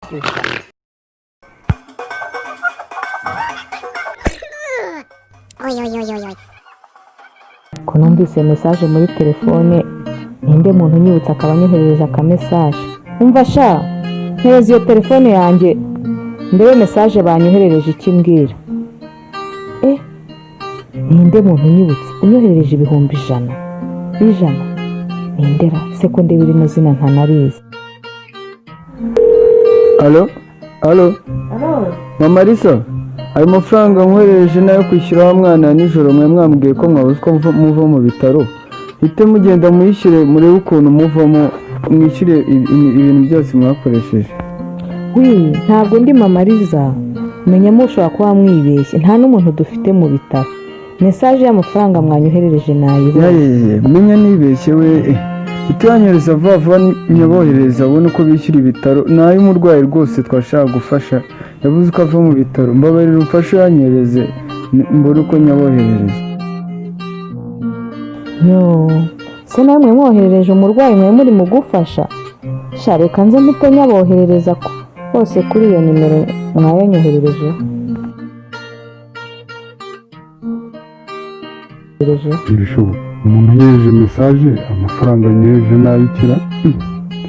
ko numvise message muri telefone ninde muntu unyibutsa akaba anyoherereje aka message. Umva sha ntereza iyo telefone yanjye ndebe message banyoherereje ikimbwira. Ninde muntu unyibutsa unyoherereje ibihumbi 100 nindera sekonde biri mu zina ntanarizi. Alo Mama Lisa, ayo mafaranga nkoherereje nayo kwishyura wa mwana nijoro mwe mwambwiye ko mwabuze ko muva mu bitaro. Hite mugenda muyishyire murebe ukuntu muvamo mwishyure ibintu byose mwakoresheje. Ntabwo ndi Mama Lisa, menya mushobora kuba mwibeshye, nta n'umuntu dufite mu bitaro. Message y'amafaranga mwanyoherereje nayo. Menya nibeshye we. Itanyereza vuba nyabohereza abone uko bishyura ibitaro. Nayo umurwayi rwose twashaka gufasha. Yavuze ko ava mu bitaro. Mbabarira umfashe yanyereze mbone uko nyabohereza. Se namwe mwoherereje umurwayi mwe muri mu gufasha. Reka nze mpite nyaboherereza hose kuri iyo nimero mwayanyoherereje. Ibishoboka umuntu yeje message amafaranga nyeje nabikira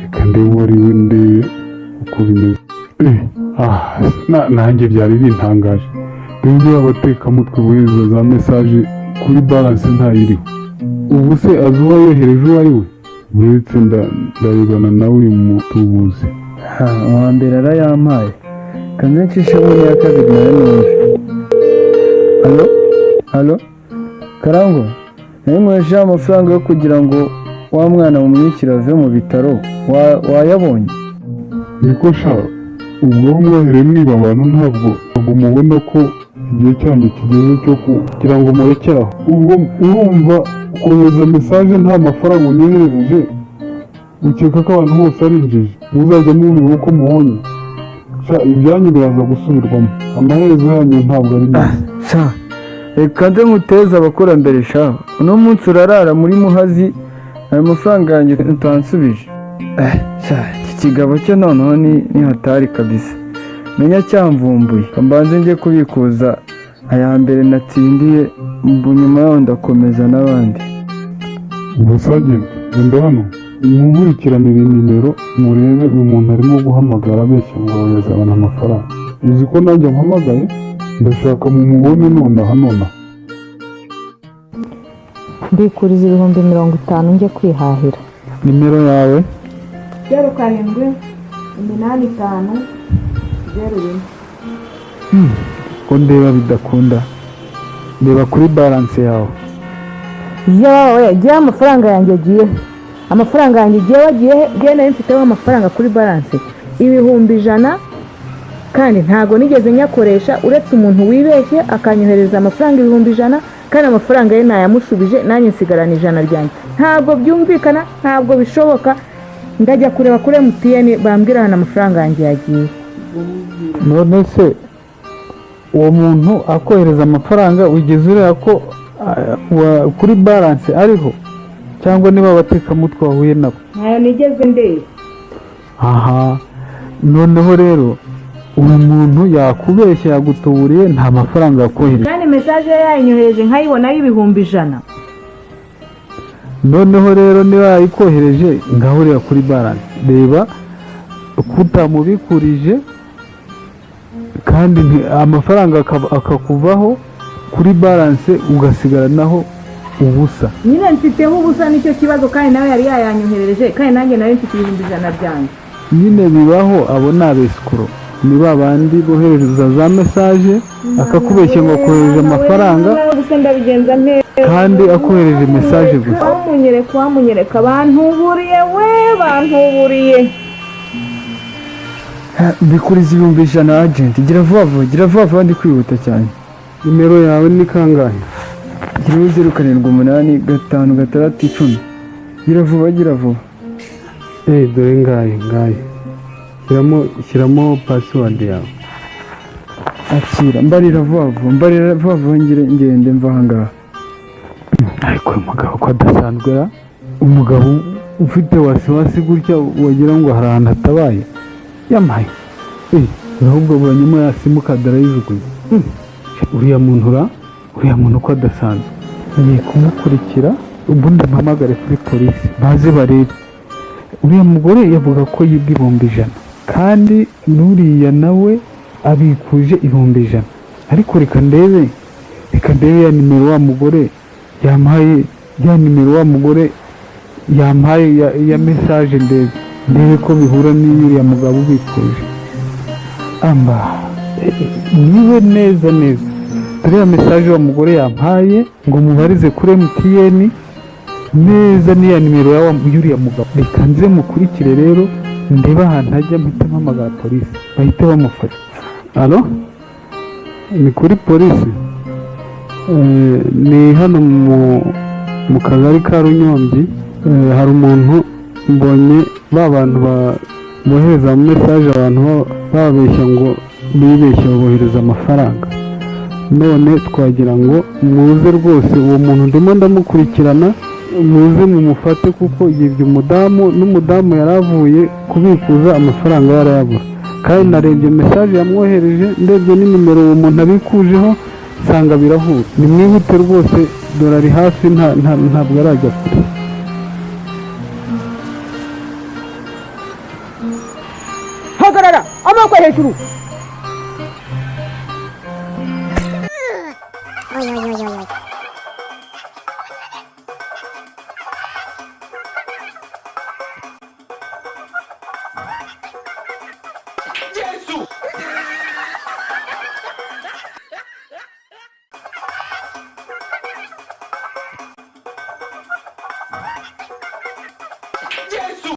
reka ndebori ndebe uko bimeze. Nanjye byari bintangaje rero abateka mutwe buhizo za message kuri balance ntayiriho. Ubu se azuba yohereje uwo ari we uretse ndarebana nawe uyu mutubuzi. Uwa mbere arayampaye kanze ncishe muri ya kabiri naranumve. Halo Karango, nkoresheje amafaranga yo kugira ngo wa mwana mumwishyira ave mu bitaro. Wayabonye? Niko sha, ubwo mwohere niba abantu ntabwo mubona ko igihe cyanjye kigeze cyo kugira ngo murekeraho. Ubwo urumva kohereza message nta mafaranga unyohereje ukeka ko abantu bose ari injiji. Muzajya mubibona uko mubonye. Ibyanyu biraza gusubirwamo. Amaherezo yanyu ntabwo ari meza. Reka nze nkuteza abakurambere sha. Uno munsi urarara muri Muhazi ayo mafaranga yanjye utansubije. Iki kigabo cyo noneho ni hatari kabisa. Menya cyamvumbuye. Mbanze ngiye kubikuza aya mbere natsindiye nyuma yaho ndakomeza n'abandi. Ubusage ndo hano mumurikiranira nimero murebe uyu muntu arimo guhamagara abeshya mwohereza abantu amafaranga. Uzi ko nanjye mpamagaye ndashaka mumubone nonaha. Mbikuriza ibihumbi 50 njye kwihahira. Nimero yawe 078501. ko ndeba bidakunda. Ndeba kuri balance yawe. Giye amafaranga yanjye agiye. Amafaranga yanjye giye nayo mfiteho amafaranga kuri balance ibihumbi 100 kandi ntago nigeze nyakoresha uretse umuntu wibeshye akanyohereza amafaranga ibihumbi 100 kandi amafaranga ye nayamushubije nanjye nsigarana 100 ryanjye. Ntabwo byumvikana, ntabwo bishoboka. Ndajya kureba kuri MTN bambwira hana amafaranga yanjye yagiye. None se uwo muntu akohereza amafaranga wigeze ureba ko kuri balance ariho cyangwa niba bateka mutwe wahuye nabo? Ntayo nigeze ndeba. Noneho rero uyu muntu yakubeshya yagutuburiye nta mafaranga yakohereje. Kandi message yayinyohereje nkayibona y'ibihumbi 100. Noneho rero niba yayikohereje ngahurira kuri balance. Reba kutamubikurije kandi amafaranga akakuvaho kuri balance ugasigaranaho ubusa. Nyine mfiteho ubusa nicyo kibazo kandi nawe yari yayanyoherereje kandi nanjye nawe mfite ibihumbi 100 byanjye. Nyine bibaho abo nabesikuro. Ni babandi bohereza za message akakubeshya ngo kohereje amafaranga kandi akohereje message gusa. Wamunyereka bantuburiye. Bikuriza ibihumbi 100 agent. Gira vuba ndi kwihuta cyane. Nimero yawe ni kangahe? 07855610. Gira vuba. Dore ngaye. Shyiramo password yawe. Akira mbarira vuba ngende mva hangaha. Ariko umugabo ko adasanzwe umugabo ufite wasiwasi gutya wagira ngo hari ahantu hatabaye. Yamaye ahubwo banyuma ya simukadi arayijugunya. uriya muntu uko adasanzwe, ngiye kumukurikira ubundi mpamagare kuri polisi baze barebe. Uriya mugore yavuga ko yibwe 100,000 kandi n'uriya nawe abikuje 100,000. Ariko reka ndebe ya nimero wa mugore yampaye, ya message ndebe ko bihura n'uriya mugabo ubikuje. Niwe neza dore ya message wa mugore yampaye ngo mubarize kuri MTN neza niya nimero y'uriya mugabo. Reka nze mukurikire rero ndeba ahantu ajya mpita mpamagara polisi bahite bamufasha. Alo, ni kuri polisi? Ni hano mu kagari ka Runyombyi. Hari umuntu mbonye bantu bohereza message abantu babeshya ngo bibeshya babohereza amafaranga. None twagira ngo muze rwose uwo muntu ndimo ndamukurikirana, muze mumufate kuko yibye n'umudamu yaravuye kubikuza amafaranga yarayabura. Kandi narebye message yamwohereje, ndebye n'inimero uwo muntu abikujeho nsanga birahura. Nimwihute rwose dore ari hafi ntabwo arajya kure. Hagarara amaboko hejuru.